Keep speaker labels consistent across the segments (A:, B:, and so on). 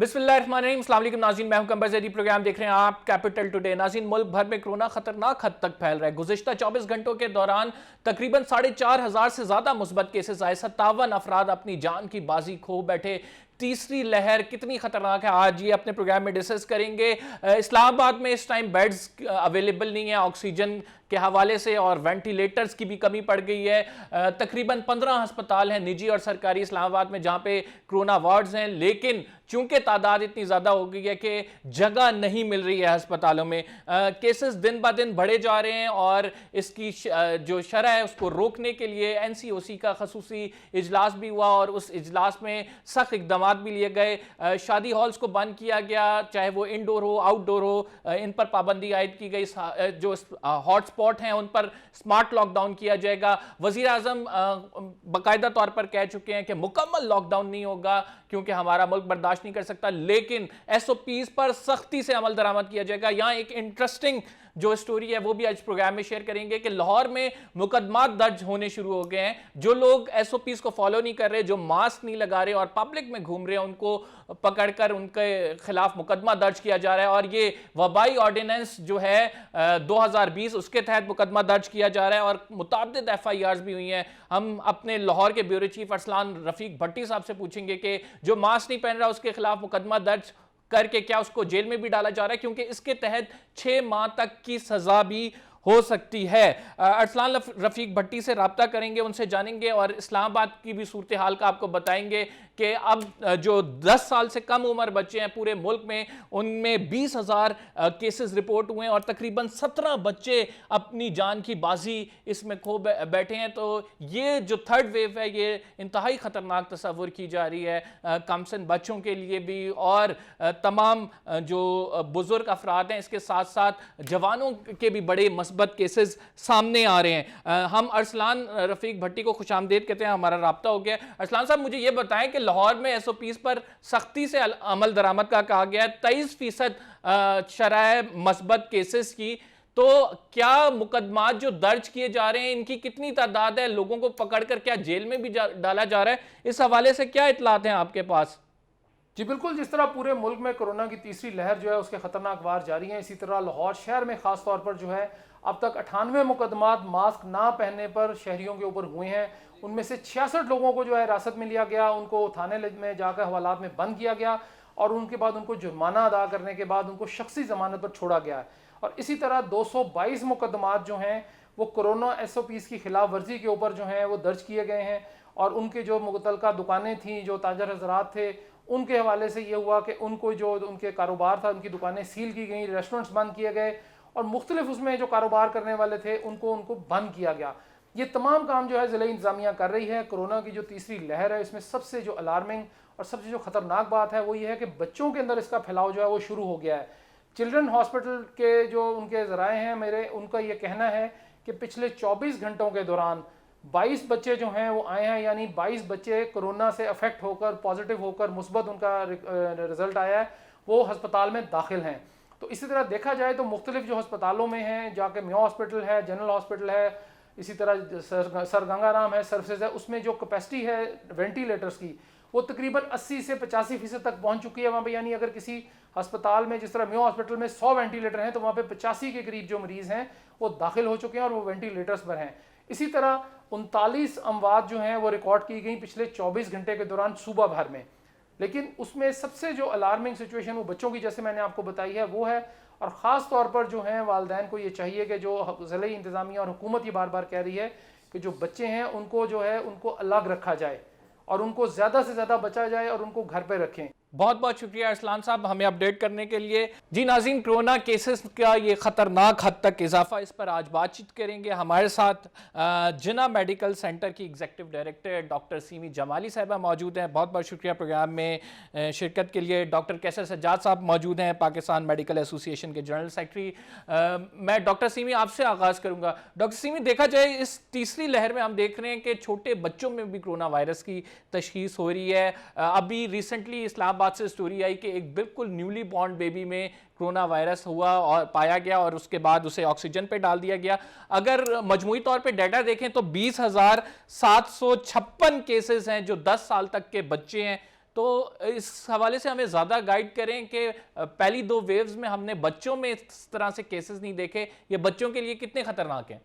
A: बिस्मिल्लाहिर्रहमानिर्रहीम, अस्सलाम वालेकुम नाज़रीन, मैं हूं कंबर ज़ैदी। प्रोग्राम देख रहे हैं आप कैपिटल टुडे। नाज़रीन, मुल्क भर में कोरोना खतरनाक हद तक फैल रहा है। गुज़िश्ता 24 घंटों के दौरान तकरीबन 4,500 से ज़्यादा मुस्बत केसेस आए। 57 अफराद अपनी जान की बाजी खो बैठे। तीसरी लहर कितनी खतरनाक है, आज ये अपने प्रोग्राम में डिस्कस करेंगे। इस्लामाबाद में इस टाइम बेड्स अवेलेबल नहीं है ऑक्सीजन के हवाले से, और वेंटिलेटर्स की भी कमी पड़ गई है। तकरीबन 15 अस्पताल हैं निजी और सरकारी इस्लामाबाद में जहां पे कोरोना वार्ड्स हैं, लेकिन चूंकि तादाद इतनी ज़्यादा हो गई है कि जगह नहीं मिल रही है अस्पतालों में। केसेस दिन ब दिन बढ़े जा रहे हैं और इसकी जो शरह है उसको रोकने के लिए NCOC का खसूसी इजलास भी हुआ और उस इजलास में सख्त इकदाम भी लिए गए। शादी हॉल्स को बंद किया गया, चाहे वो इंडोर हो आउटडोर हो, इन पर पाबंदी आयद की गई। जो हॉटस्पॉट हैं उन पर स्मार्ट लॉकडाउन किया जाएगा। वजीर आजम बाकायदा तौर पर कह चुके हैं कि मुकम्मल लॉकडाउन नहीं होगा क्योंकि हमारा मुल्क बर्दाश्त नहीं कर सकता, लेकिन SOPs पर सख्ती से अमल दरामद किया जाएगा। यहां एक इंटरेस्टिंग जो स्टोरी है वो भी आज प्रोग्राम में शेयर करेंगे कि लाहौर में मुकदमा दर्ज होने शुरू हो गए हैं। जो लोग SOPs को फॉलो नहीं कर रहे, जो मास्क नहीं लगा रहे और पब्लिक में घूम रहे हैं, उनको पकड़कर उनके खिलाफ मुकदमा दर्ज किया जा रहा है। और ये वबाई ऑर्डिनेंस जो है 2020 उसके तहत मुकदमा दर्ज किया जा रहा है और मुताबिद FIRs भी हुई हैं। हम अपने लाहौर के ब्यूरो चीफ अरसलान रफीक भट्टी साहब से पूछेंगे कि जो मास्क नहीं पहन रहा उसके खिलाफ मुकदमा दर्ज करके क्या उसको जेल में भी डाला जा रहा है, क्योंकि इसके तहत 6 माह तक की सजा भी हो सकती है। अरसलान रफीक भट्टी से राब्ता करेंगे, उनसे जानेंगे और इस्लामाबाद की भी सूरत हाल का आपको बताएंगे कि अब जो 10 साल से कम उम्र बच्चे हैं पूरे मुल्क में, उनमें 20,000 केसेस रिपोर्ट हुए हैं और तकरीबन 17 बच्चे अपनी जान की बाजी इसमें खो बैठे हैं। तो ये जो थर्ड वेव है ये इंतहाई ख़तरनाक तस्वुर की जा रही है कमसिन बच्चों के लिए भी और तमाम जो बुजुर्ग अफराद हैं, इसके साथ साथ जवानों के भी बड़े मस्बत केसेस सामने आ रहे हैं। हम अरसलान रफीक भट्टी को खुशामदीद कहते हैं, हमारा राब्ता हो गया। अरसलान साहब, मुझे ये बताएं कि लाहौर में SOPs पर सख्ती से अमल दरामद का कहा गया है, 23% शरह मस्बत केसेस की, तो क्या मुकदमात जो दर्ज किए जा रहे हैं इनकी कितनी तादाद है, लोगों को पकड़कर क्या जेल में भी डाला जा रहा है, इस हवाले से क्या इतलात हैं आपके पास?
B: जी बिल्कुल, जिस तरह पूरे मुल्क में कोरोना की तीसरी लहर जो है उसके खतरनाक वार जारी हैं, इसी तरह लाहौर शहर में खास तौर पर जो है अब तक 98 मुकदमात मास्क ना पहनने पर शहरियों के ऊपर हुए हैं। उनमें से 66 लोगों को जो है हिरासत में लिया गया, उनको थाने में जाकर हवालात में बंद किया गया और उनके बाद उनको जुर्माना अदा करने के बाद उनको शख्सी जमानत पर छोड़ा गया है। और इसी तरह 222 मुकदमात जो हैं वो कोरोना SOPs की खिलाफ वर्जी के ऊपर जो हैं वो दर्ज किए गए हैं और उनके जो मुतल्लिका दुकानें थीं, जो ताजर हजरात थे, उनके हवाले से ये हुआ कि उनको जो उनके कारोबार था उनकी दुकानें सील की गई, रेस्टोरेंट्स बंद किए गए और मुख्तलिफ उसमें जो कारोबार करने वाले थे उनको बंद किया गया। ये तमाम काम जो है ज़िला इंतज़ामिया कर रही है। कोरोना की जो तीसरी लहर है इसमें सबसे जो अलार्मिंग और सबसे जो ख़तरनाक बात है वो ये है कि बच्चों के अंदर इसका फैलाव जो है वो शुरू हो गया है। चिल्ड्रन हॉस्पिटल के जो उनके ज़राए हैं मेरे, उनका ये कहना है कि पिछले 24 घंटों के दौरान 22 बच्चे जो हैं वो आए हैं, यानी 22 बच्चे कोरोना से अफेक्ट होकर पॉजिटिव होकर मुस्बत उनका रिजल्ट आया है, वो अस्पताल में दाखिल हैं। तो इसी तरह देखा जाए तो मुख्तलिफ जो अस्पतालों में हैं, जाके मियाँ हॉस्पिटल है, जनरल हॉस्पिटल है, इसी तरह सर गंगाराम है, सर्विसेज है, उसमें जो कैपेसिटी है वेंटिलेटर्स की वो तकरीबन 80 से 85% तक पहुंच चुकी है वहाँ पे। यानी अगर किसी अस्पताल में, जिस तरह मियाँ हॉस्पिटल में 100 वेंटिलेटर हैं तो वहाँ पे 85 के करीब जो मरीज़ हैं वो दाखिल हो चुके हैं और वो वेंटिलेटर्स पर हैं। इसी तरह 39 अमवात जो हैं वो रिकॉर्ड की गई पिछले 24 घंटे के दौरान सूबा भर में। लेकिन उसमें सबसे जो अलार्मिंग सिचुएशन वो बच्चों की, जैसे मैंने आपको बताई है, वो है। और ख़ास तौर पर जो है वालिदैन को ये चाहिए कि जो ज़िला इंतज़ामिया और हुकूमत ये बार बार कह रही है कि जो बच्चे हैं उनको जो है उनको अलग रखा जाए और उनको ज़्यादा से ज़्यादा बचा जाए और उनको घर पे रखें।
A: बहुत बहुत शुक्रिया अरसलान साहब हमें अपडेट करने के लिए। जी नाज़रीन, कोरोना केसेस का ये ख़तरनाक हद तक इजाफा, इस पर आज बातचीत करेंगे। हमारे साथ जिना मेडिकल सेंटर की executive director doctor semi Jamali साहिबा मौजूद हैं। बहुत बहुत शुक्रिया प्रोग्राम में शिरकत के लिए। डॉक्टर कैसर सज्जाद साहब मौजूद हैं, पाकिस्तान मेडिकल एसोसिएशन के जनरल सेक्रेटरी। मैं डॉक्टर सीमी आपसे आगाज़ करूँगा। डॉक्टर सीमी, देखा जाए इस तीसरी लहर में हम देख रहे हैं कि छोटे बच्चों में भी कोरोना वायरस की तशखीस हो रही है। अभी रिसेंटली इस्लामाबाद से स्टोरी आई कि एक बिल्कुल न्यूली बॉर्न बेबी में कोरोना वायरस हुआ और पाया गया और उसके बाद उसे ऑक्सीजन पे डाल दिया गया। अगर मजमूई तौर पे डाटा देखें तो 20,756 केसेस हैं जो 10 साल तक के बच्चे हैं तो इस हवाले से हमें ज़्यादा गाइड करें कि पहली 2 वेव्स में हमने बच्चों में इस तरह से केसेस नहीं देखे, ये बच्चों के लिए कितने खतरनाक हैं?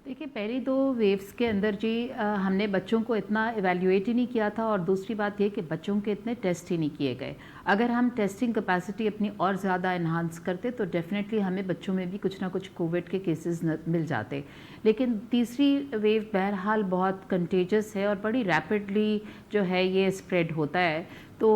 C: देखिए, पहली 2 वेव्स के अंदर जी हमने बच्चों को इतना इवैल्यूएट ही नहीं किया था, और दूसरी बात ये कि बच्चों के इतने टेस्ट ही नहीं किए गए। अगर हम टेस्टिंग कैपेसिटी अपनी और ज़्यादा एनहांस करते तो डेफिनेटली हमें बच्चों में भी कुछ ना कुछ कोविड के केसेस मिल जाते। लेकिन तीसरी वेव बहरहाल बहुत कंटेजियस है और बड़ी रैपिडली जो है ये स्प्रेड होता है। तो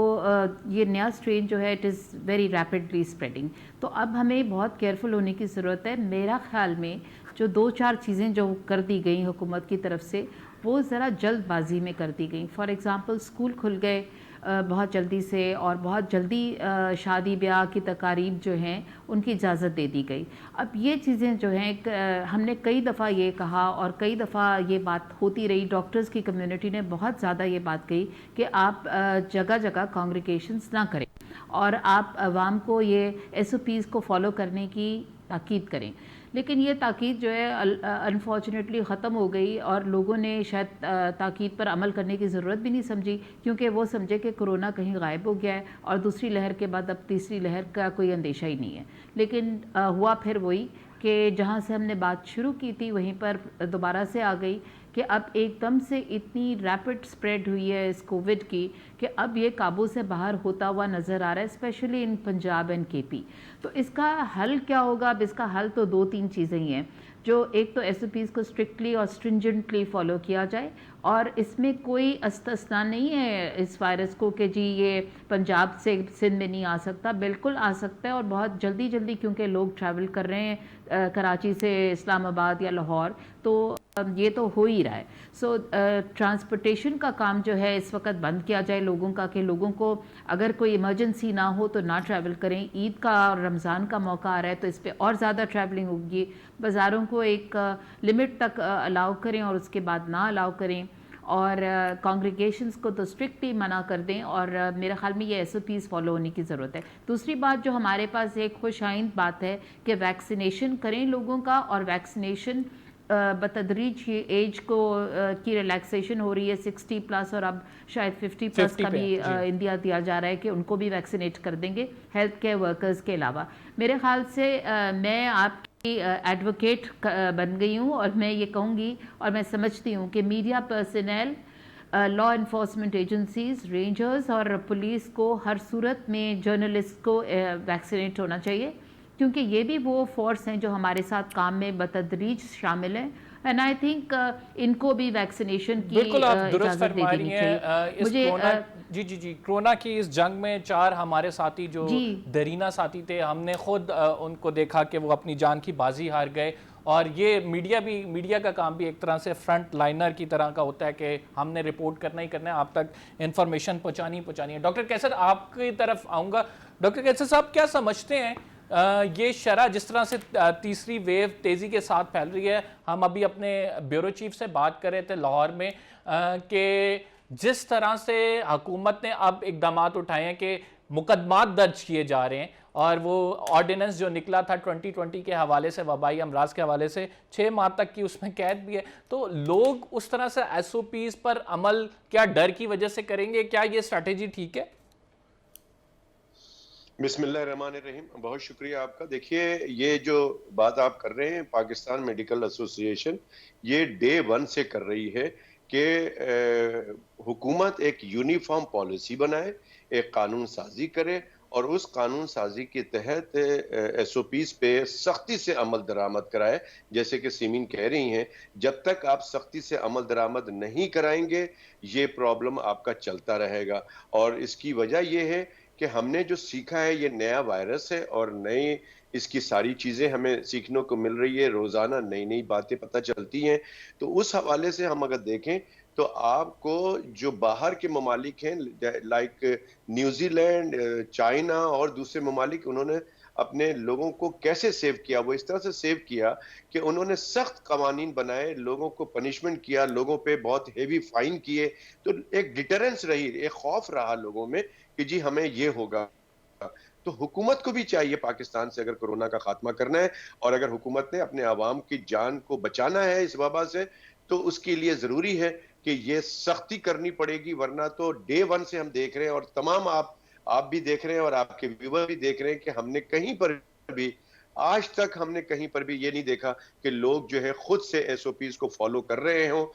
C: ये नया स्ट्रेन जो है it is very rapidly spreading. तो अब हमें बहुत केयरफुल होने की ज़रूरत है। मेरा ख्याल में जो 2-4 चीज़ें जो कर दी गई हुकूमत की तरफ से, वो ज़रा जल्दबाजी में कर दी गई। फॉर एग्ज़ाम्पल स्कूल खुल गए बहुत जल्दी से, और बहुत जल्दी शादी ब्याह की तकारीब जो हैं उनकी इजाज़त दे दी गई। अब ये चीज़ें जो हैं हमने कई दफ़ा ये कहा और कई दफ़ा ये बात होती रही, डॉक्टर्स की कम्युनिटी ने बहुत ज़्यादा ये बात कही कि आप जगह जगह कांग्रेगेशंस ना करें और आप आवाम को ये SOPs को फॉलो करने की ताकीद करें। लेकिन ये ताकीद जो है अनफॉर्चुनेटली ख़त्म हो गई, और लोगों ने शायद ताकीद पर अमल करने की ज़रूरत भी नहीं समझी, क्योंकि वो समझे कि कोरोना कहीं गायब हो गया है और दूसरी लहर के बाद अब तीसरी लहर का कोई अंदेशा ही नहीं है। लेकिन हुआ फिर वही कि जहाँ से हमने बात शुरू की थी वहीं पर दोबारा से आ गई कि अब एकदम से इतनी रैपिड स्प्रेड हुई है इस कोविड की कि अब ये काबू से बाहर होता हुआ नज़र आ रहा है, specially in Punjab and KP। तो इसका हल क्या होगा? अब इसका हल तो 2-3 चीज़ें ही हैं। जो एक तो SOPs को स्ट्रिक्टली और स्ट्रिंजेंटली फॉलो किया जाए, और इसमें कोई इस्तिस्ना नहीं है इस वायरस को कि जी ये पंजाब से सिंध में नहीं आ सकता। बिल्कुल आ सकता है, और बहुत जल्दी जल्दी, क्योंकि लोग ट्रैवल कर रहे हैं कराची से इस्लामाबाद या लाहौर, तो ये तो हो ही रहा है। सो ट्रांसपोर्टेशन का काम जो है इस वक्त बंद किया जाए लोगों का, कि लोगों को अगर कोई इमरजेंसी ना हो तो ना ट्रैवल करें। ईद का और रमज़ान का मौका आ रहा है तो इस पर और ज़्यादा ट्रैवलिंग होगी। बाज़ारों को एक लिमिट तक अलाउ करें और उसके बाद ना अलाउ करें, और कांग्रेगेशंस को तो स्ट्रिक्टली मना कर दें, और मेरे ख्याल में ये SOPs फॉलो होने की ज़रूरत है। दूसरी बात जो हमारे पास एक खुशाइंद बात है कि वैक्सीनेशन करें लोगों का, और वैक्सीनेशन बतदरीज ये एज को की रिलैक्सेशन हो रही है 60+ और अब शायद 50+ का भी इंदिया दिया जा रहा है कि उनको भी वैक्सीनेट कर देंगे हेल्थ केयर वर्कर्स के अलावा। मेरे ख्याल से मैं आपकी एडवोकेट बन गई हूँ, और मैं ये कहूँगी और मैं समझती हूँ कि media personal, law enforcement agencies, rangers और पुलिस को हर सूरत में जर्नलिस्ट को वैक्सीनेट होना चाहिए, क्योंकि ये भी वो फोर्स हैं जो हमारे साथ काम में बतदरीज शामिल हैं। एंड आई थिंक इनको भी वैक्सीनेशन की इजाज़त दे देनी चाहिए। मुझे
A: जी कोरोना की इस जंग में 4 हमारे साथी जो दरीना साथी थे, हमने खुद उनको देखा कि वो अपनी जान की बाजी हार गए, और ये मीडिया का काम भी एक तरह से फ्रंट लाइनर की तरह का होता है कि हमने रिपोर्ट करना ही करना है, आप तक इंफॉर्मेशन पहुँचानी है। डॉक्टर कैसर, आपकी तरफ आऊँगा। डॉक्टर कैसर साहब, क्या समझते हैं ये शरह जिस तरह से तीसरी वेव तेज़ी के साथ फैल रही है? हम अभी अपने ब्यूरो चीफ से बात कर रहे थे लाहौर में कि जिस तरह से हुकूमत ने अब इकदामात उठाए हैं कि मुकदमात दर्ज किए जा रहे हैं, और वो ऑर्डिनेंस जो निकला था 2020 के हवाले से, वबाई अमराज के हवाले से, 6 माह तक की उसमें कैद भी है, तो लोग उस तरह से SOPs पर अमल क्या डर की वजह से करेंगे? क्या ये स्ट्रैटेजी ठीक है?
D: बिस्मिल्लाहिर्रहमानिर्रहीम, बहुत शुक्रिया आपका। देखिए, ये जो बात आप कर रहे हैं, पाकिस्तान मेडिकल एसोसिएशन ये डे 1 से कर रही है कि हुकूमत एक यूनिफॉर्म पॉलिसी बनाए, एक कानून साजी करे, और उस कानून साजी के तहत SOPs पे सख्ती से अमल दरामद कराए। जैसे कि सिमीन कह रही हैं, जब तक आप सख्ती से अमल दरामद नहीं कराएंगे ये प्रॉब्लम आपका चलता रहेगा। और इसकी वजह यह है कि हमने जो सीखा है, ये नया वायरस है और नई इसकी सारी चीज़ें हमें सीखने को मिल रही है, रोज़ाना नई नई बातें पता चलती हैं। तो उस हवाले से हम अगर देखें तो आपको जो बाहर के ममालिक हैं लाइक न्यूजीलैंड, चाइना और दूसरे ममालिक, उन्होंने अपने लोगों को कैसे सेव किया? वो इस तरह से सेव किया कि उन्होंने सख्त कवानीन बनाए, लोगों को पनिशमेंट किया, लोगों पे बहुत हेवी फाइन किए। तो एक डिटरेंस रही, एक खौफ रहा लोगों में कि जी हमें ये होगा। तो हुकूमत को भी चाहिए पाकिस्तान से अगर कोरोना का खात्मा करना है, और अगर हुकूमत ने अपने आवाम की जान को बचाना है इस वबा से, तो उसके लिए जरूरी है कि ये सख्ती करनी पड़ेगी, वरना तो डे वन से हम देख रहे हैं और तमाम आप भी देख रहे हैं और आपके व्यूअर भी देख रहे हैं कि हमने कहीं पर भी, आज तक हमने कहीं पर भी ये नहीं देखा कि लोग जो है खुद से एसओपीज को फॉलो कर रहे हों।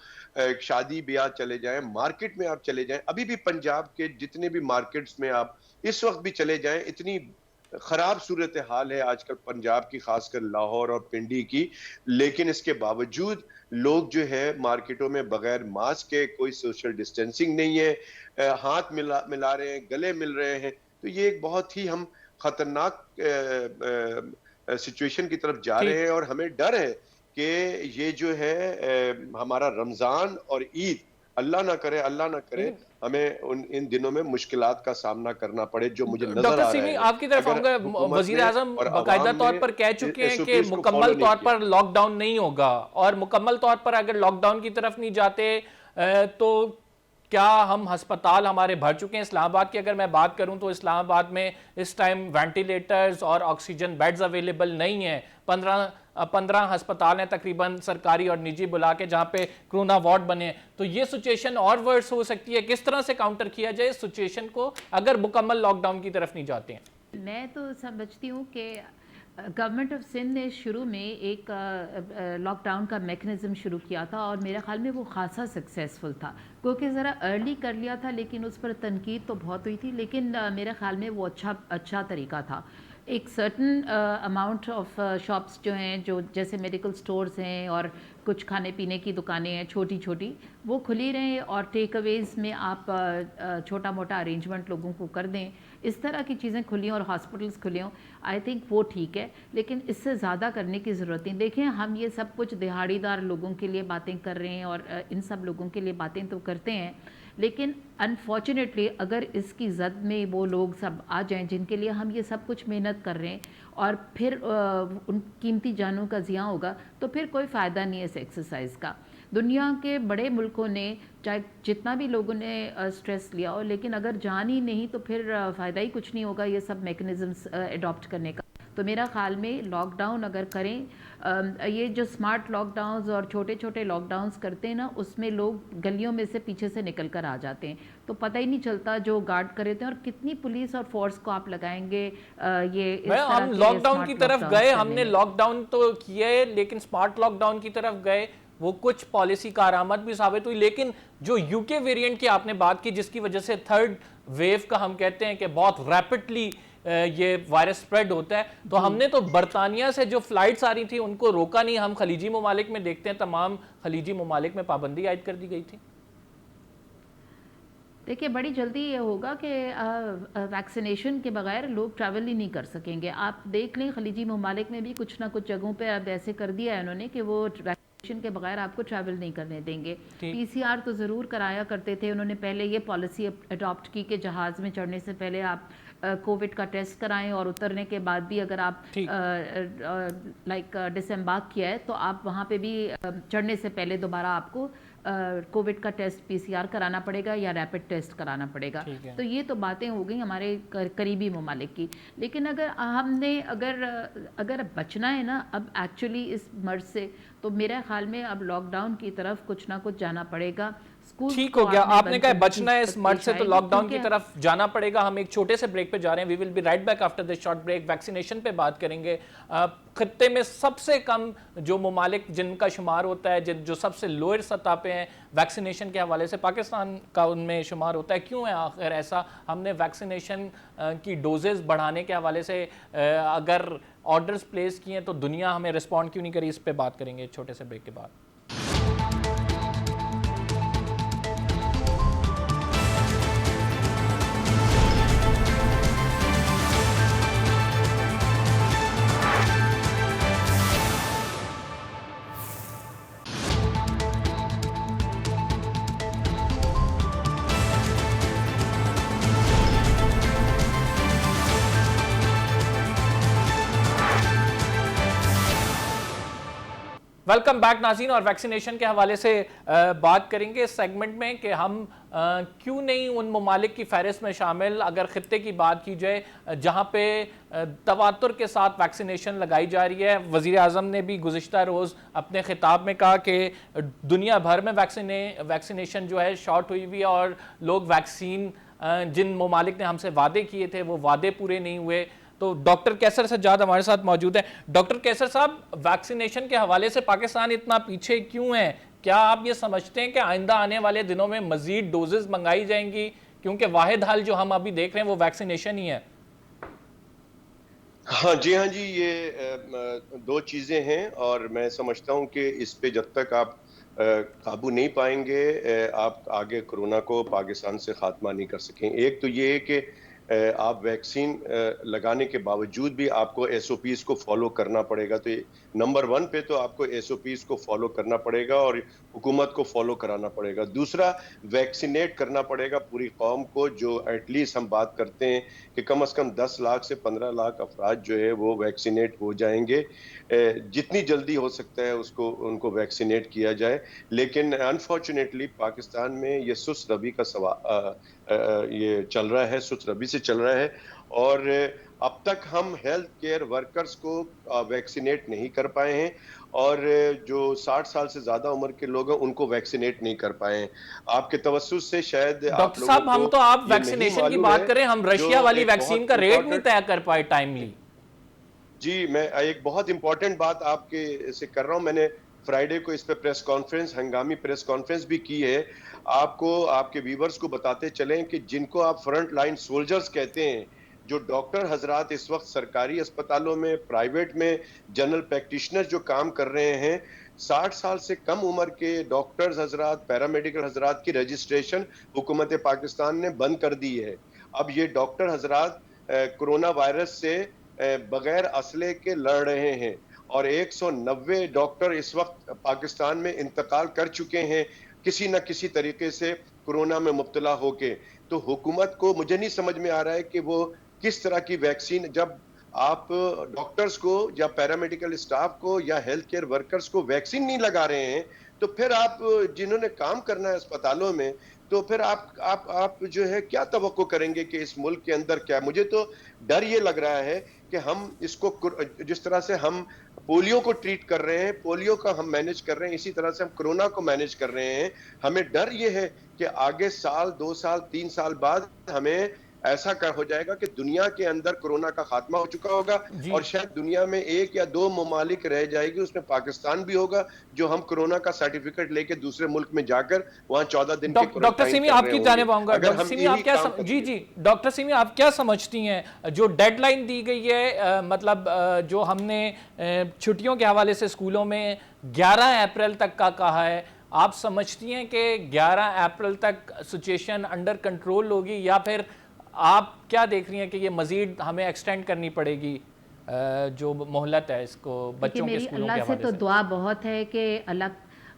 D: शादी ब्याह चले जाएं, मार्केट में आप चले जाएं, अभी भी पंजाब के जितने भी मार्केट्स में आप इस वक्त भी चले जाएं, इतनी खराब सूरत हाल है आजकल पंजाब की, खासकर लाहौर और पिंडी की। लेकिन इसके बावजूद लोग जो है मार्केटों में बगैर मास्क के, कोई सोशल डिस्टेंसिंग नहीं है, हाथ मिला रहे हैं, गले मिल रहे हैं। तो ये एक बहुत ही हम खतरनाक सिचुएशन की तरफ जा रहे हैं और हमें डर है कि ये जो है हमारा रमजान और ईद, अल्लाह ना करे हमें इन दिनों में मुश्किलात का सामना करना पड़े, जो मुझे नजर आ रहा है।
A: डॉक्टर सिमी, आपकी तरफ आऊंगा। वजीर आजम बाकायदा तौर पर कह चुके हैं कि मुकम्मल तौर पर लॉकडाउन नहीं होगा, और मुकम्मल तौर पर अगर लॉकडाउन की तरफ नहीं जाते तो क्या हम अस्पताल हमारे भर चुके हैं। इस्लामाबाद की अगर मैं बात करूं तो इस्लामाबाद में इस टाइम वेंटिलेटर्स और ऑक्सीजन बेड्स अवेलेबल नहीं है। 15 अस्पताल हैं तकरीबन सरकारी और निजी बुला के, जहां पे कोरोना वार्ड बने। तो ये सिचुएशन और वर्स हो सकती है। किस तरह से काउंटर किया जाए इस सिचुएशन को अगर मुकम्मल लॉकडाउन की तरफ नहीं जाते हैं?
C: मैं तो समझती हूँ कि गवर्नमेंट ऑफ सिंध ने शुरू में एक लॉकडाउन का मेकनिज़म शुरू किया था और मेरे ख्याल में वो खासा सक्सेसफुल था, क्योंकि ज़रा अर्ली कर लिया था, लेकिन उस पर तनकीद तो बहुत हुई थी। लेकिन मेरे ख्याल में वो अच्छा तरीका था। एक सर्टन अमाउंट ऑफ शॉप्स जो हैं, जो जैसे मेडिकल स्टोर्स हैं और कुछ खाने पीने की दुकानें हैं छोटी छोटी, वो खुली रहें और टेक अवेज़ में आप छोटा मोटा अरेंजमेंट लोगों को कर दें। इस तरह की चीज़ें खुली और हॉस्पिटल्स खुले हों, आई थिंक वो ठीक है। लेकिन इससे ज़्यादा करने की ज़रूरत नहीं। देखें, हम ये सब कुछ दिहाड़ीदार लोगों के लिए बातें कर रहे हैं और इन सब लोगों के लिए बातें तो करते हैं, लेकिन अनफॉर्चुनेटली अगर इसकी जद में वो लोग सब आ जाएं जिनके लिए हम ये सब कुछ मेहनत कर रहे हैं और फिर उन कीमती जानों का ज़िया होगा, तो फिर कोई फ़ायदा नहीं है इस एक्सरसाइज का। दुनिया के बड़े मुल्कों ने चाहे जितना भी लोगों ने स्ट्रेस लिया हो, लेकिन अगर जान ही नहीं तो फिर फ़ायदा ही कुछ नहीं होगा ये सब मैकेनिज़म्स अडॉप्ट करने का। तो मेरा ख्याल में लॉकडाउन अगर करें, ये जो स्मार्ट लॉकडाउन्स और छोटे छोटे लॉकडाउन्स करते हैं ना, उसमें लोग गलियों में से पीछे से निकल कर आ जाते हैं, तो पता ही नहीं चलता जो गार्ड कर रहे थे। और कितनी पुलिस और फोर्स को आप लगाएंगे ये इस तरह
A: हम लॉकडाउन की तरफ गए, हमने लॉकडाउन तो किए, लेकिन स्मार्ट लॉकडाउन की तरफ गए, वो कुछ पॉलिसी कारआमद भी साबित हुई। लेकिन जो यूके वेरिएंट की आपने बात की, जिसकी वजह से थर्ड वेव का हम कहते हैं कि बहुत रैपिडली ये वायरस स्प्रेड होता है, तो हमने तो बरतानिया से जो फ्लाइट्स आ रही थी उनको रोका नहीं। हम खलीजी ममालिक में देखते हैं, तमाम खलीजी ममालिक में पाबंदी आयद कर दी गई थी।
C: देखिए, बड़ी जल्दी ये होगा कि वैक्सीनेशन के बगैर लोग ट्रैवल ही नहीं कर सकेंगे। आप देख लें, खलीजी ममालिक में भी कुछ ना कुछ जगहों पे अब ऐसे कर दिया है उन्होंने कि वो वैक्सीनेशन के बगैर आपको ट्रैवल नहीं करने देंगे। PCR तो ज़रूर कराया करते थे उन्होंने, पहले ये पॉलिसी अडॉप्ट की कि जहाज़ में चढ़ने से पहले आप कोविड का टेस्ट कराएं और उतरने के बाद भी अगर आप डिसएम्बार्क किया है तो आप वहाँ पे भी चढ़ने से पहले दोबारा आपको कोविड का टेस्ट PCR कराना पड़ेगा या रैपिड टेस्ट कराना पड़ेगा। तो ये तो बातें हो गई हमारे करीबी ममालिक की। लेकिन अगर हमने अगर बचना है ना अब एक्चुअली इस मर्ज से, तो मेरे ख्याल में अब लॉकडाउन की तरफ कुछ ना कुछ जाना पड़ेगा।
A: ठीक हो गया, आपने कहा बचना है इस मर्ज से, तो लॉकडाउन की तरफ जाना पड़ेगा। हम एक छोटे से ब्रेक पे जा रहे हैं। We will be right back after this short break. Vaccination पे बात करेंगे। खत्ते में सबसे कम जो ममालिक जिनका शुमार होता है, जो सबसे लोअर सतह पे हैं वैक्सीनेशन के हवाले से, पाकिस्तान का उनमें शुमार होता है। क्यों है आखिर ऐसा? हमने वैक्सीनेशन की डोजेज बढ़ाने के हवाले से अगर ऑर्डर्स प्लेस किए तो दुनिया हमें रिस्पॉन्ड क्यों नहीं करी? इस पर बात करेंगे छोटे से ब्रेक के बाद। वेलकम बैक नाज़रीन, और वैक्सीनेशन के हवाले से बात करेंगे इस सेगमेंट में कि हम क्यों नहीं उन ममालिक की फहरिस्त में शामिल, अगर खित्ते की बात की जाए जहाँ पे तवातुर के साथ वैक्सीनेशन लगाई जा रही है। वज़ीर आज़म ने भी गुज़िश्ता रोज़ अपने खिताब में कहा कि दुनिया भर में वैक्सीनेशन जो है शॉर्ट हुई हुई है और लोग वैक्सीन जिन ममालिक ने हमसे वादे किए थे वो वादे पूरे नहीं हुए। तो डॉक्टर कैसर सज्जाद हमारे साथ मौजूद है। डॉक्टर कैसर साहब, वैक्सीनेशन के हवाले से पाकिस्तान इतना पीछे क्यों है? क्या आप ये समझते हैं कि आइंदा आने वाले दिनों में मजीद डोजेज मंगाई जाएंगी, क्योंकि वाहिद हल जो हम अभी देख रहे हैं वो वैक्सीनेशन ही है?
D: हाँ जी, ये दो चीजें हैं और मैं समझता हूं कि इस पे जब तक आप काबू नहीं पाएंगे, आप आगे कोरोना को पाकिस्तान से खात्मा नहीं कर सकें। एक तो ये है कि आप वैक्सीन लगाने के बावजूद भी आपको एसओपीज को फॉलो करना पड़ेगा। तो नंबर 1 पे तो आपको एसओपीज को फॉलो करना पड़ेगा और हुकूमत को फॉलो कराना पड़ेगा। दूसरा, वैक्सीनेट करना पड़ेगा पूरी कौम को, जो एटलीस्ट हम बात करते हैं कि कम से कम 10 लाख से 15 लाख अफराद जो है वो वैक्सीनेट हो जाएंगे। जितनी जल्दी हो सकता है उसको उनको वैक्सीनेट किया जाए। लेकिन अनफॉर्चुनेटली पाकिस्तान में ये सुस्त रवि का ये चल रहा है, सुस्त रवि से चल रहा है और अब तक हम हेल्थ केयर वर्कर्स को वैक्सीनेट नहीं कर पाए हैं और जो 60 साल से ज्यादा उम्र के लोग हैं उनको वैक्सीनेट नहीं कर पाए हैं। आपके तवज्जुह से शायद
A: डॉक्टर साहब, हम तो आप वैक्सीनेशन की बात करें, हम रशिया वाली वैक्सीन का रेट नहीं तय कर पाए टाइमली।
D: जी, मैं एक बहुत इंपॉर्टेंट बात आपके से कर रहा हूं। मैंने फ्राइडे को इस पे प्रेस कॉन्फ्रेंस, हंगामी प्रेस कॉन्फ्रेंस भी की है। आपको, आपके व्यूवर्स को बताते चलें कि जिनको आप फ्रंट लाइन सोल्जर्स कहते हैं, जो डॉक्टर हजरात इस वक्त सरकारी अस्पतालों में, प्राइवेट में, जनरल प्रैक्टिशनर जो काम कर रहे हैं, 60 साल से कम उम्र के डॉक्टर्स हजरात, पैरामेडिकल हजरात की रजिस्ट्रेशन हुकूमत पाकिस्तान ने बंद कर दी है। अब ये डॉक्टर हजरात कोरोना वायरस से बगैर असले के लड़ रहे हैं और 190 डॉक्टर इस वक्त पाकिस्तान में इंतकाल कर चुके हैं किसी न किसी तरीके से कोरोना में मुब्तला होके। तो हुकूमत को मुझे नहीं समझ में आ रहा है कि वो किस तरह की वैक्सीन, जब आप डॉक्टर्स को या पैरामेडिकल स्टाफ को या हेल्थ केयर वर्कर्स को वैक्सीन नहीं लगा रहे हैं, तो फिर आप जिन्होंने काम करना है अस्पतालों में, तो फिर आप जो है क्या तवक्को करेंगे कि इस मुल्क के अंदर क्या? मुझे तो डर ये लग रहा है कि हम इसको, जिस तरह से हम पोलियो को ट्रीट कर रहे हैं, पोलियो का हम मैनेज कर रहे हैं, इसी तरह से हम कोरोना को मैनेज कर रहे हैं। हमें डर ये है कि आगे साल, 2 साल, 3 साल बाद हमें ऐसा हो जाएगा कि दुनिया के अंदर कोरोना का खात्मा हो चुका होगा और शायद दुनिया में 1 या 2 ममालिक रह जाएगी, उसमें पाकिस्तान भी होगा, जो हम कोरोना का सर्टिफिकेट लेके दूसरे मुल्क में जाकर वहां 14 दिन की
A: डॉक्टर सिमी, आपकी जानिब आऊंगा। डॉक्टर सिमी, आप क्या डॉक्टर सिमी, आप क्या समझती हैं जो डेडलाइन दी गई है, मतलब जो हमने छुट्टियों के हवाले से स्कूलों में 11 अप्रैल तक का कहा है, आप समझती हैं कि 11 अप्रैल तक सिचुएशन अंडर कंट्रोल होगी, या फिर आप क्या देख रही हैं कि ये मजीद हमें एक्सटेंड करनी पड़ेगी जो मोहलत है इसको बच्चों के स्कूलों के हवाले से?
C: तो दुआ बहुत है कि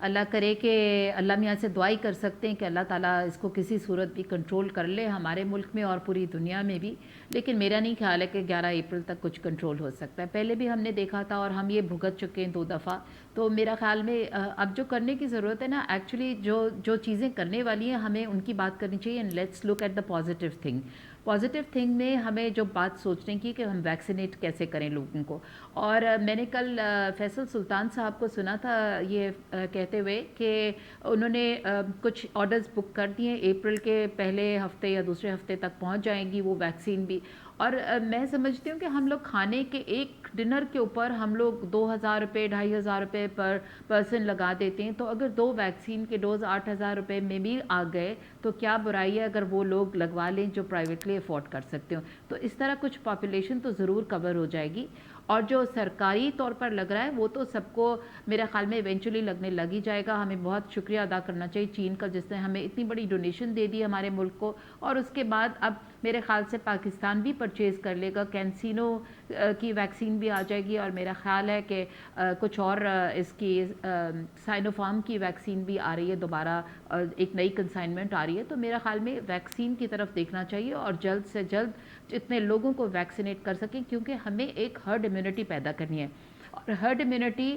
C: अल्लाह करे कि अल्लाह मियाँ से दुआ ही कर सकते हैं कि अल्लाह ताला इसको किसी सूरत भी कंट्रोल कर ले हमारे मुल्क में और पूरी दुनिया में भी। लेकिन मेरा नहीं ख्याल है कि 11 अप्रैल तक कुछ कंट्रोल हो सकता है। पहले भी हमने देखा था और हम ये भुगत चुके हैं 2 दफ़ा। तो मेरा ख्याल में अब जो करने की ज़रूरत है ना, एक्चुअली जो चीज़ें करने वाली हैं हमें उनकी बात करनी चाहिए। And let's look at the positive thing. Positive thing में हमें जो बात सोचने की कि हम वैक्सीनेट कैसे करें लोगों को। और मैंने कल फैसल सुल्तान साहब को सुना था ये कहते हुए कि उन्होंने कुछ ऑर्डर्स बुक कर दिए, अप्रैल के पहले हफ्ते या दूसरे हफ्ते तक पहुंच जाएंगी वो वैक्सीन भी। और मैं समझती हूँ कि हम लोग खाने के एक डिनर के ऊपर हम लोग 2000 रुपये, 2500 रुपये पर पर्सन लगा देते हैं। तो अगर 2 वैक्सीन के डोज 8000 रुपये में भी आ गए तो क्या बुराई है अगर वो लोग लगवा लें जो प्राइवेटली अफोर्ड कर सकते हो। तो इस तरह कुछ पॉपुलेशन तो ज़रूर कवर हो जाएगी। और जो सरकारी तौर पर लग रहा है वो तो सबको मेरे ख्याल में इवेंचुअली लगने लग ही जाएगा। हमें बहुत शुक्रिया अदा करना चाहिए चीन का, जिसने हमें इतनी बड़ी डोनेशन दे दी हमारे मुल्क को। और उसके बाद अब मेरे ख्याल से पाकिस्तान भी परचेज़ कर लेगा, कैंसिनो की वैक्सीन भी आ जाएगी। और मेरा ख्याल है कि कुछ और इसकी साइनोफार्म की वैक्सीन भी आ रही है, दोबारा एक नई कंसाइनमेंट आ रही है। तो मेरा ख्याल में वैक्सीन की तरफ देखना चाहिए और जल्द से जल्द जितने लोगों को वैक्सीनेट कर सकें, क्योंकि हमें एक हर्ड इम्यूनिटी पैदा करनी है। और herd immunity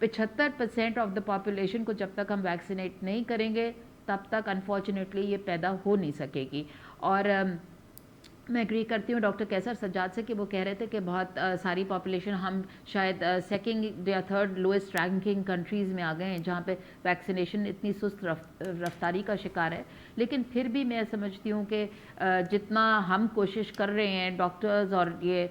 C: 75% of the population को जब तक हम वैक्सीनेट नहीं करेंगे तब तक अनफॉर्चुनेटली ये पैदा हो नहीं सकेगी। और मैं एग्री करती हूँ डॉक्टर कैसर सज्जाद से कि वो कह रहे थे कि बहुत सारी पॉपुलेशन हम शायद सेकंड या थर्ड लोएस्ट रैंकिंग कंट्रीज़ में आ गए हैं जहाँ पे वैक्सीनेशन इतनी सुस्त रफ्तारी का शिकार है। लेकिन फिर भी मैं समझती हूँ कि जितना हम कोशिश कर रहे हैं डॉक्टर्स और ये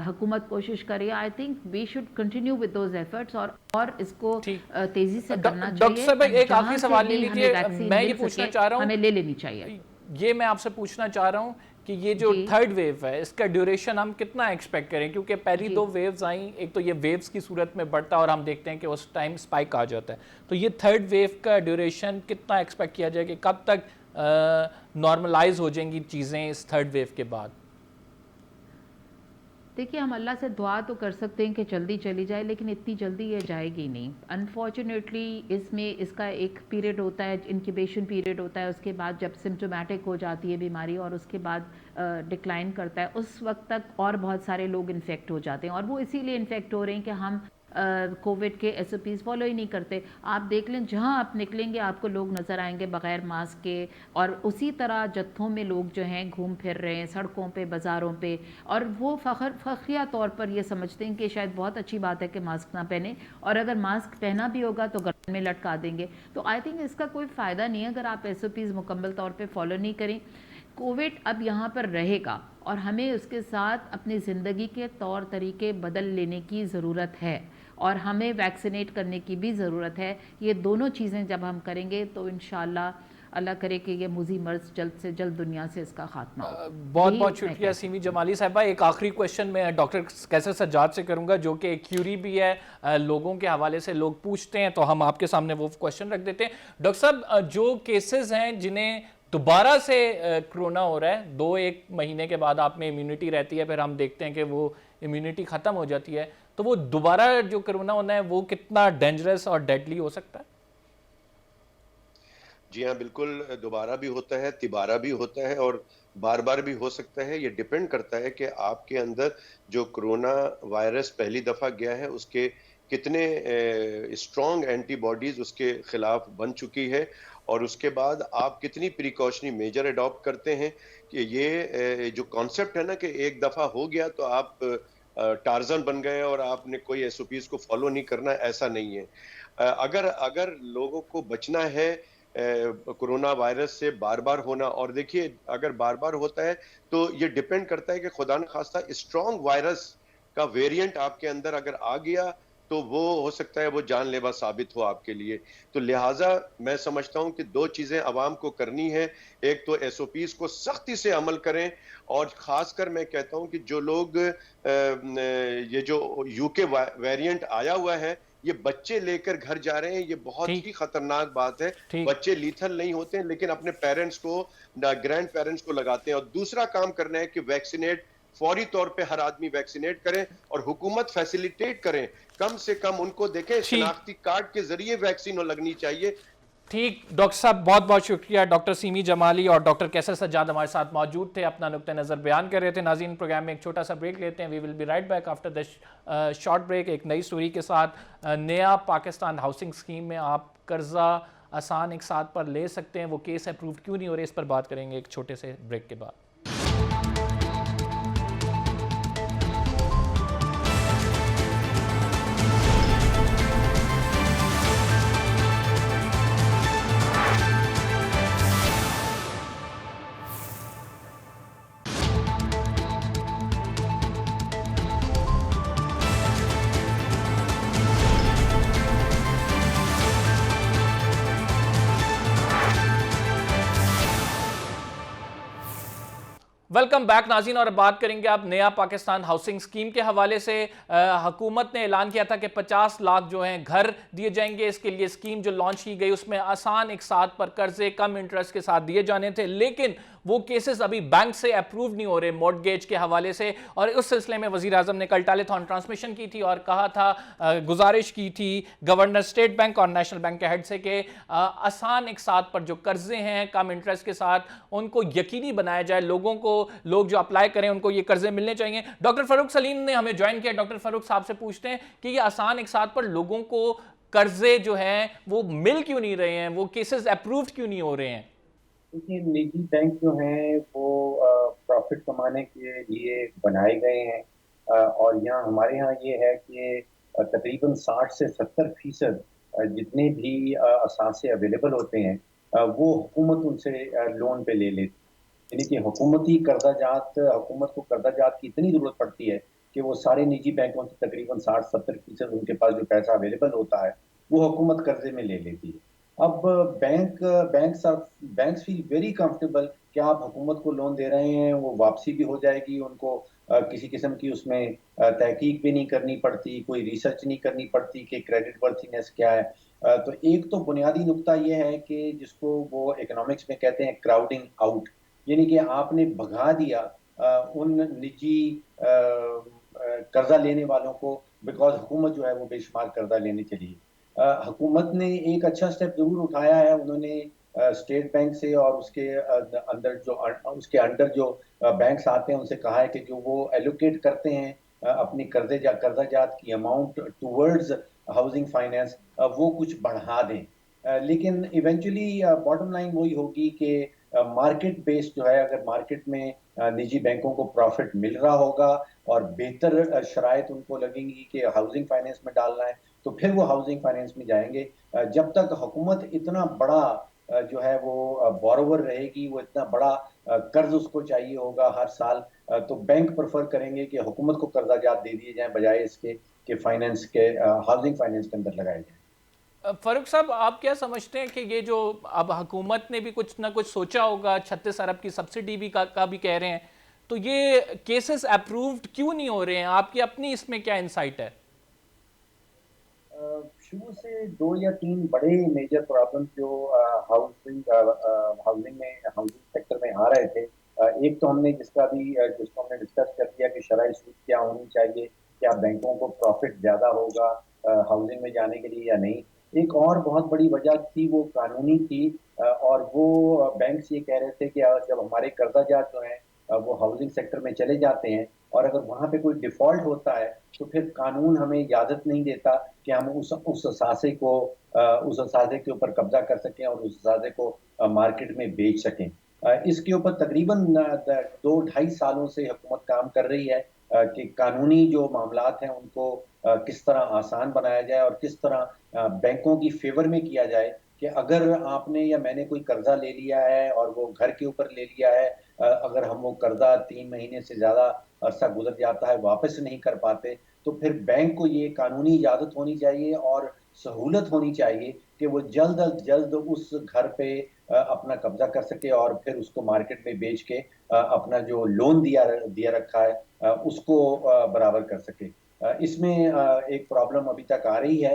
C: हुकूमत कोशिश कर रही है, I think we should continue with those efforts और इसको तेज़ी से करना चाहिए।
A: डॉक्टर साहब एक आखिरी सवाल ले लीजिए, मैं ये पूछना चाह रहा हूँ,
C: हमें ले लेनी चाहिए।
A: ये मैं आपसे पूछना चाह रहा हूँ कि ये जो थर्ड वेव है इसका ड्यूरेशन हम कितना एक्सपेक्ट करें, क्योंकि पहली दो वेव्स आई, एक तो ये वेव्स की सूरत में बढ़ता है और हम देखते हैं कि उस टाइम स्पाइक आ जाता है, तो ये थर्ड वेव का ड्यूरेशन कितना एक्सपेक्ट किया जाए कि कब तक नॉर्मलाइज हो जाएंगी चीज़ें इस थर्ड वेव के बाद?
C: देखिए, हम अल्लाह से दुआ तो कर सकते हैं कि जल्दी चली जाए, लेकिन इतनी जल्दी ये जाएगी नहीं। अनफॉर्चुनेटली इसमें इसका एक पीरियड होता है, इंक्यूबेशन पीरियड होता है, उसके बाद जब सिम्टोमेटिक हो जाती है बीमारी और उसके बाद डिक्लाइन करता है, उस वक्त तक और बहुत सारे लोग इन्फेक्ट हो जाते हैं। और वो इसीलिए इन्फेक्ट हो रहे हैं कि हम कोविड के SOPs फॉलो ही नहीं करते। आप देख लें, जहाँ आप निकलेंगे आपको लोग नज़र आएंगे बग़ैर मास्क के, और उसी तरह जत्थों में लोग जो हैं घूम फिर रहे हैं सड़कों पे, बाज़ारों पे, और वो फ़ख्रिया तौर पर ये समझते हैं कि शायद बहुत अच्छी बात है कि मास्क ना पहने, और अगर मास्क पहना भी होगा तो गर्दन में लटका देंगे। तो आई थिंक इसका कोई फ़ायदा नहीं है अगर आप SOPs मुकम्मल तौर पर फॉलो नहीं करें। कोविड अब यहाँ पर रहेगा और हमें उसके साथ अपनी ज़िंदगी के तौर तरीके बदल लेने की ज़रूरत है, और हमें वैक्सीनेट करने की भी ज़रूरत है। ये दोनों चीज़ें जब हम करेंगे तो इंशाल्लाह अल्लाह करे कि ये मुज़ी मर्ज़ जल्द से जल्द दुनिया से इसका खात्मा हो।
A: बहुत बहुत शुक्रिया सीमी जमाली साहबा। एक आखिरी क्वेश्चन मैं डॉक्टर कैसर सज्जाद से करूंगा, जो कि एक क्यूरी भी है, लोगों के हवाले से लोग पूछते हैं, तो हम आपके सामने वो क्वेश्चन रख देते हैं। डॉक्टर साहब, जो केसेस हैं जिन्हें दोबारा से कोरोना हो रहा है, 2-1 महीने के बाद आप में इम्यूनिटी रहती है, फिर हम देखते हैं कि वो इम्यूनिटी ख़त्म हो जाती है, तो वो दोबारा जो कोरोना होना है वो कितना डेंजरस और डेडली हो सकता है?
D: जी हाँ, बिल्कुल, दोबारा भी होता है, तिबारा भी होता है और बार बार भी हो सकता है। ये डिपेंड करता है कि आपके अंदर जो कोरोना वायरस पहली दफ़ा गया है उसके कितने स्ट्रॉन्ग एंटीबॉडीज उसके खिलाफ बन चुकी है, और उसके बाद आप कितनी प्रिकॉशनरी मेजर अडॉप्ट करते हैं। कि ये जो कॉन्सेप्ट है ना कि एक दफ़ा हो गया तो आप टार्जन बन गए और आपने कोई SOPs को फॉलो नहीं करना, ऐसा नहीं है। अगर लोगों को बचना है कोरोना वायरस से बार बार होना, और देखिए अगर बार बार होता है तो ये डिपेंड करता है कि खुदा न खास्ता स्ट्रॉन्ग वायरस का वेरिएंट आपके अंदर अगर आ गया तो वो हो सकता है वो जानलेवा साबित हो आपके लिए। तो लिहाजा मैं समझता हूं कि 2 चीजें अवाम को करनी है, एक तो SOPs को सख्ती से अमल करें, और खासकर मैं कहता हूं कि जो लोग ये जो UK वेरिएंट आया हुआ है, ये बच्चे लेकर घर जा रहे हैं, ये बहुत ही खतरनाक बात है। बच्चे लीथल नहीं होते हैं, लेकिन अपने पेरेंट्स को, ग्रैंड पेरेंट्स को लगाते हैं। और दूसरा काम करना है कि वैक्सीनेट फौरी तौर पे हर आदमी वैक्सीनेट करें, और हुकूमत फैसिलिटेट करें, कम से कम उनको देखें, शिनाख्ती कार्ड के जरिए वैक्सीन लगनी चाहिए।
A: ठीक, डॉक्टर साहब बहुत बहुत शुक्रिया। डॉक्टर सीमी जमाली और डॉक्टर कैसर सज्जाद हमारे साथ मौजूद थे, अपना नुक्ता नज़र बयान कर रहे थे। नाज़रीन, प्रोग्राम में एक छोटा सा ब्रेक लेते हैं। We will be right back after the short break, एक नई स्टोरी के साथ। नया पाकिस्तान हाउसिंग स्कीम में आप कर्जा आसान एक साथ पर ले सकते हैं, वो केस अप्रूव क्यों नहीं हो रहे, इस पर बात करेंगे एक छोटे से ब्रेक के बाद। वेलकम बैक नाज़रीन, और बात करेंगे आप नया पाकिस्तान हाउसिंग स्कीम के हवाले से। हुकूमत ने ऐलान किया था कि 50 लाख जो हैं घर दिए जाएंगे। इसके लिए स्कीम जो लॉन्च की गई उसमें आसान एक साथ पर कर्जे कम इंटरेस्ट के साथ दिए जाने थे, लेकिन वो केसेस अभी बैंक से अप्रूव नहीं हो रहे मॉर्टगेज के हवाले से। और उस सिलसिले में वज़ीर आज़म ने कल टेलीथॉन ट्रांसमिशन की थी और कहा था, गुजारिश की थी गवर्नर स्टेट बैंक और नेशनल बैंक के हेड से कि आसान एक साथ पर जो कर्जे हैं कम इंटरेस्ट के साथ उनको यकीनी बनाया जाए, लोग जो अप्लाई करें उनको ये कर्जे मिलने चाहिए। डॉक्टर फारूक सलीम ने हमें ज्वाइन किया। डॉक्टर फारूक साहब से पूछते हैं कि ये आसान एक साथ पर लोगों को कर्जे जो हैं वो मिल क्यों नहीं रहे हैं, वो केसेस अप्रूव्ड क्यों नहीं हो रहे हैं?
E: क्योंकि निजी बैंक जो हैं वो प्रॉफिट कमाने के लिए बनाए गए हैं। और यहाँ हमारे यहाँ ये है कि तकरीबन 60 से 70% जितने भी असासे अवेलेबल होते हैं वो हुकूमत उनसे लोन पे ले लेती है। यानी कि हुकूमत को कर्जाजात की इतनी ज़रूरत पड़ती है कि वो सारे निजी बैंकों से तकरीबन 60-70% उनके पास जो पैसा अवेलेबल होता है वो हुकूमत कर्जे में ले लेती है। अब bank banks feel very comfortable कि आप हुकूमत को लोन दे रहे हैं, वो वापसी भी हो जाएगी, उनको किसी किस्म की उसमें तहकीक भी नहीं करनी पड़ती, कोई रिसर्च नहीं करनी पड़ती कि क्रेडिट वर्थीनेस क्या है। तो एक तो बुनियादी नुक्ता ये है कि जिसको वो इकोनॉमिक्स में कहते हैं क्राउडिंग आउट, यानी कि आपने भगा दिया उन निजी कर्जा लेने वालों को, बिकॉज हुकूमत जो है वो बेशुमार कर्जा लेने चली है। हुकूमत ने एक अच्छा स्टेप जरूर उठाया है। उन्होंने स्टेट बैंक से और उसके अंडर जो बैंक्स आते हैं उनसे कहा है कि जो वो एलोकेट करते हैं अपनी कर्जाजात की अमाउंट टूवर्ड्स हाउसिंग फाइनेंस वो कुछ बढ़ा दें। लेकिन इवेंचुअली बॉटम लाइन वही होगी कि मार्केट बेस्ड जो है, अगर मार्केट में निजी बैंकों को प्रॉफिट मिल रहा होगा और बेहतर शराइत उनको लगेंगी कि हाउसिंग फाइनेंस में डालना है तो फिर वो हाउसिंग फाइनेंस में जाएंगे। जब तक हुकूमत इतना बड़ा जो है वो बोरोवर रहेगी, वो इतना बड़ा कर्ज उसको चाहिए होगा हर साल, तो बैंक प्रेफर करेंगे कि हुकूमत को कर्जाजात दे दिए जाएं बजाय इसके कि फाइनेंस के हाउसिंग फाइनेंस के अंदर लगाए जाएं।
A: फारूक साहब, आप क्या समझते हैं कि ये जो अब हुकूमत ने भी कुछ ना कुछ सोचा होगा, 36 अरब की सब्सिडी भी का भी कह रहे हैं, तो ये केसेस अप्रूव्ड क्यों नहीं हो रहे हैं? आपकी अपनी इसमें क्या इंसाइट है?
E: शुरू से 2 या 3 बड़े मेजर प्रॉब्लम जो हाउसिंग सेक्टर में आ रहे थे। एक तो जिसको हमने डिस्कस कर दिया कि शरई सूद क्या होनी चाहिए, क्या बैंकों को प्रॉफिट ज़्यादा होगा हाउसिंग में जाने के लिए या नहीं। एक और बहुत बड़ी वजह थी वो कानूनी थी, और वो बैंक्स ये कह रहे थे कि जब हमारे कर्जाजात जो हैं वो हाउसिंग सेक्टर में चले जाते हैं और अगर वहाँ पे कोई डिफॉल्ट होता है तो फिर कानून हमें इजाज़त नहीं देता कि हम उस असासे के ऊपर कब्जा कर सकें और उस असासे को मार्केट में बेच सकें। इसके ऊपर तकरीबन 2-2.5 सालों से हुकूमत काम कर रही है कि कानूनी जो मामलात हैं उनको किस तरह आसान बनाया जाए और किस तरह बैंकों की फेवर में किया जाए कि अगर आपने या मैंने कोई कर्जा ले लिया है और वो घर के ऊपर ले लिया है, अगर हम वो कर्जा 3 महीने से ज़्यादा अरसा गुजर जाता है, वापस नहीं कर पाते, तो फिर बैंक को ये कानूनी इजाज़त होनी चाहिए और सहूलत होनी चाहिए कि वो जल्द अज जल्द उस घर पे अपना कब्जा कर सके और फिर उसको मार्केट में बेच के अपना जो लोन दिया रखा है उसको बराबर कर सके। इसमें एक प्रॉब्लम अभी तक आ रही है,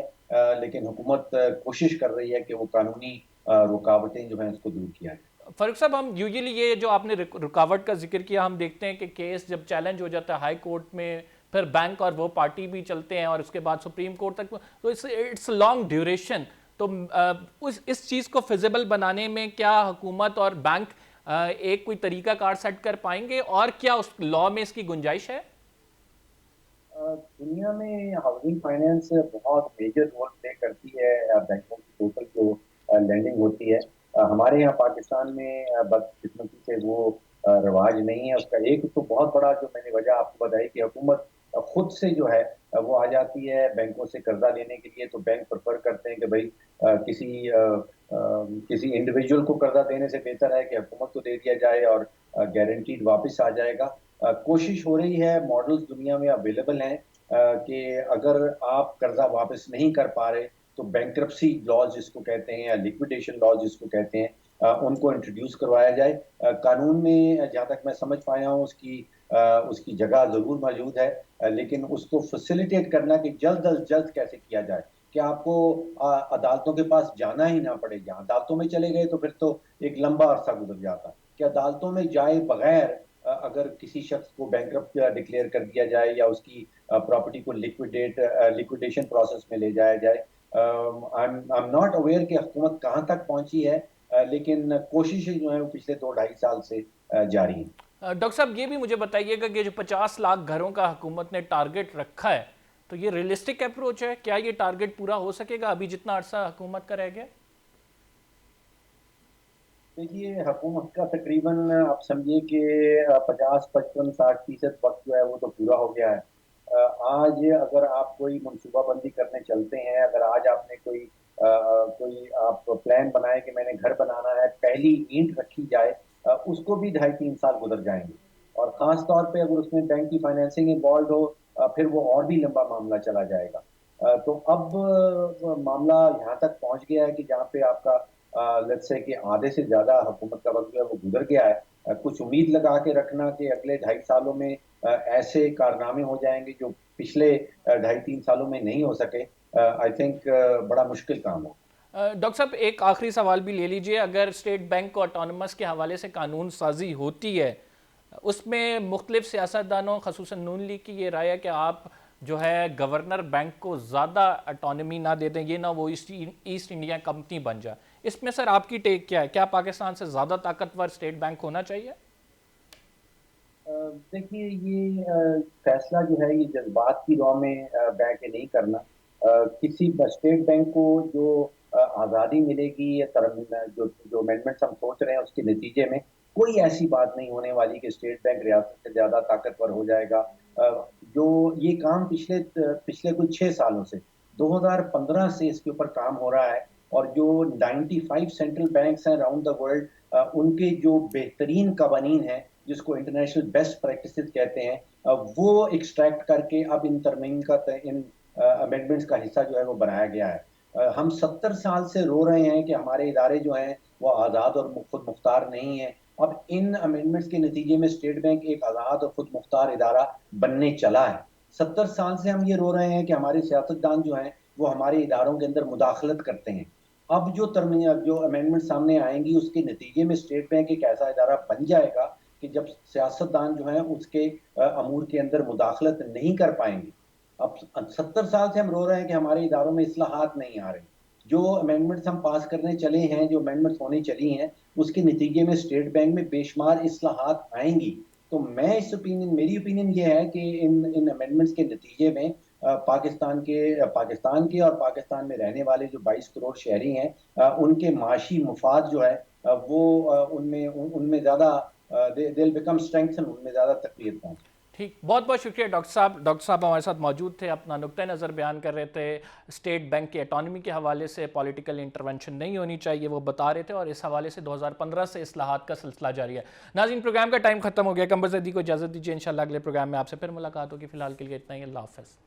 E: लेकिन हुकूमत कोशिश कर रही है कि वो कानूनी रुकावटें जो हैं उसको दूर किया जाए।
A: फारूक साहब, हम यूजुअली ये जो आपने रुकावट का जिक्र किया, हम देखते हैं कि केस जब चैलेंज हो जाता है हाई कोर्ट में, फिर बैंक और वो पार्टी भी चलते हैं और उसके बाद सुप्रीम कोर्ट तक, तो इट्स लॉन्ग ड्यूरेशन। तो इस चीज़ को फिजिबल बनाने में क्या हुकूमत और बैंक एक कोई तरीकाकार सेट कर पाएंगे और क्या उस लॉ में इसकी गुंजाइश है?
E: दुनिया में हाउसिंग फाइनेंस बहुत मेजर रोल प्ले करती है बैंकों की टोटल जो लैंडिंग होती है। हमारे यहाँ पाकिस्तान में बदकिस्मती से वो रवाज नहीं है। उसका एक तो बहुत बड़ा जो मैंने वजह आपको बताई कि हुकूमत खुद से जो है वो आ जाती है बैंकों से कर्जा लेने के लिए, तो बैंक प्रेफर करते हैं कि भाई किसी इंडिविजुअल को कर्जा देने से बेहतर है कि हुकूमत को दे दिया जाए और गारंटीड वापस आ जाएगा। कोशिश हो रही है, मॉडल्स दुनिया में अवेलेबल हैं कि अगर आप कर्जा वापस नहीं कर पा रहे तो बैंक्रप्सी लॉज जिसको कहते हैं या लिक्विडेशन लॉज जिसको कहते हैं उनको इंट्रोड्यूस करवाया जाए। कानून में जहाँ तक मैं समझ पाया हूँ उसकी जगह ज़रूर मौजूद है, लेकिन उसको फैसिलिटेट करना कि जल्द अज जल्द कैसे किया जाए कि आपको अदालतों के पास जाना ही ना पड़े। जहाँ अदालतों में चले गए तो फिर तो एक लंबा अरसा गुजर जाता कि अदालतों में जाए बगैर अगर किसी शख्स को बैंकरप्ट डिक्लेयर कर दिया जाए या उसकी प्रॉपर्टी को लिक्विडेशन प्रोसेस में ले जाया जाए। आई एम नॉट अवेयर कि हुकूमत कहाँ तक पहुंची है, लेकिन कोशिशें जो है वो पिछले 2-2.5 साल से जारी हैं।
A: डॉक्टर साहब, ये भी मुझे बताइएगा कि जो 50 लाख घरों का हुकूमत ने टारगेट रखा है, तो ये रियलिस्टिक अप्रोच है? क्या ये टारगेट पूरा हो सकेगा अभी जितना अरसा हुकूमत का रह गया?
E: देखिए, हुकूमत का तकरीबन आप समझिए कि 50, 55, 60% वक्त जो है वो तो पूरा हो गया है। आज अगर आप कोई मनसूबाबंदी करने चलते हैं, अगर आज आपने कोई आप प्लान बनाए कि मैंने घर बनाना है, पहली ईंट रखी जाए, उसको भी 2.5-3 साल गुजर जाएंगे। और ख़ास तौर पे अगर उसमें बैंक की फाइनेंसिंग इन्वॉल्व हो, फिर वो और भी लंबा मामला चला जाएगा। तो अब मामला यहाँ तक पहुँच गया है कि जहाँ पे आपका लेट्स से कि आधे से ज़्यादा हुकूमत का वक्त जो है वो गुजर गया है। कुछ उम्मीद लगा के रखना कि अगले 2.5 सालों में ऐसे कारनामे हो जाएंगे जो पिछले 2.5-3 सालों में नहीं हो सके, आई थिंक बड़ा मुश्किल काम हो।
A: डॉक्टर साहब, एक आखिरी सवाल भी ले लीजिए। अगर स्टेट बैंक को ऑटोनमस के हवाले से कानून साजी होती है, उसमें मुख्तलिफ सियासतदानों खसूसन नून लीग की ये राय है कि आप जो है गवर्नर बैंक को ज़्यादा ऑटोनमी ना दे दें, ये ना वो ईस्ट इंडिया कंपनी बन जाए। इसमें सर आपकी टेक क्या है? क्या पाकिस्तान से ज़्यादा ताकतवर स्टेट बैंक होना चाहिए?
E: देखिए, ये फैसला जो है ये जज्बात की रॉ में बह के नहीं करना। किसी स्टेट बैंक को जो आज़ादी मिलेगी या जो जो अमेंडमेंट्स हम सोच रहे हैं उसके नतीजे में कोई ऐसी बात नहीं होने वाली कि स्टेट बैंक रियासत से ज़्यादा ताकतवर हो जाएगा। जो ये काम पिछले पिछले कुछ 6 सालों से 2015 से इसके ऊपर काम हो रहा है, और जो 95 सेंट्रल बैंक्स हैं अराउंड द वर्ल्ड, उनके जो बेहतरीन कवानीन हैं जिसको इंटरनेशनल बेस्ट प्रैक्टिसेस कहते हैं, वो एक्सट्रैक्ट करके अब इन तरमीम का इन अमेंडमेंट्स का हिस्सा जो है वो बनाया गया है। हम 70 साल से रो रहे हैं कि हमारे इदारे जो हैं वो आज़ाद और खुद मुख्तार नहीं है। अब इन अमेंडमेंट्स के नतीजे में स्टेट बैंक एक आज़ाद और खुद मुख्तार इदारा बनने चला है। 70 साल से हम ये रो रहे हैं कि हमारे सियासतदान जो हैं वो हमारे इदारों के अंदर मुदाखलत करते हैं। अब जो अमेंडमेंट सामने आएंगी उसके नतीजे में स्टेट बैंक एक ऐसा इदारा बन जाएगा कि जब सियासतदान जो हैं उसके अमूर के अंदर मुदाखलत नहीं कर पाएंगे। अब 70 साल से हम रो रहे हैं कि हमारे इदारों में इस्लाहात नहीं आ रहे। जो अमेंडमेंट्स हम पास करने चले हैं, जो अमेंडमेंट्स होने चली हैं, उसके नतीजे में स्टेट बैंक में बेशुमार इस्लाहात आएंगी। तो मेरी ओपिनियन ये है कि इन अमेंडमेंट्स के नतीजे में पाकिस्तान के और पाकिस्तान में रहने वाले जो 22 करोड़ शहरी हैं, उनके माशी मुफाद जो है वो उनमें ज़्यादा they'll become strengthened, उनमें ज़्यादा तक़वियत पहुँचे।
A: ठीक, बहुत बहुत शुक्रिया डॉक्टर साहब। डॉक्टर साहब हमारे साथ मौजूद थे, अपना नुक्ता नज़र बयान कर रहे थे। स्टेट बैंक की ऑटोनॉमी के हवाले से पॉलिटिकल इंटरवेंशन नहीं होनी चाहिए वो बता रहे थे, और इस हवाले से 2015 से इस्लाहात का सिलसिला जारी है। नाज़रीन, प्रोग्राम का टाइम खत्म हो गया। कंबर ज़ैदी को इजाज़त दीजिए। इंशाल्लाह अगले प्रोग्राम में आपसे फिर मुलाकात होगी। फिलहाल के लिए इतना ही। अल्लाह हाफ़िज़।